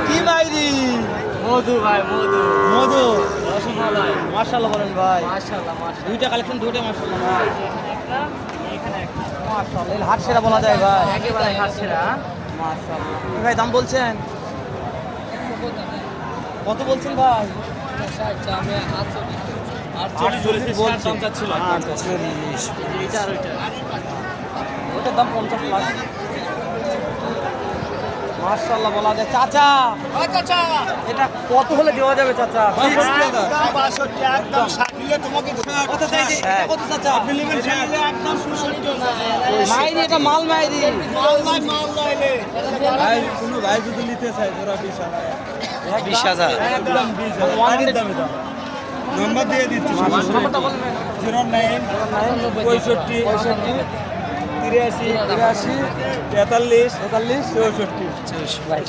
কি মাইরি মধু ভাই মধু মধু রসমালাই মাশাআল্লাহ বলেন ভাই মাশাআল্লাহ মাশাআল্লাহ দুইটা কালেকশন দুইটা মাশাআল্লাহ ভাই একটা এখানে একটা মাশাআল্লাহ এই হাট সেরা বলা যায় ভাই একেবারে হাসিরা মাশাআল্লাহ কি ভাই দাম বলছেন কত বলছেন ভাই 48 বলছি দাম চাচ্ছিল এইটা আর ওইটা ওটার দাম 50 প্লাস মাশাআল্লাহ বলা যায় চাচা এটা কত হলে দেওয়া যাবে চাচা কত চাইছে এটা কত চাচা মাইরি এটা মাল মাইরি ভাই কোনো ভাই যদি নিতে চায় জোড়া 20,000 একদম 20 দামে দাম নাম্বার দিয়ে দিচ্ছি নাম্বারটা বলবেন 09 65 83 43 64 ভাই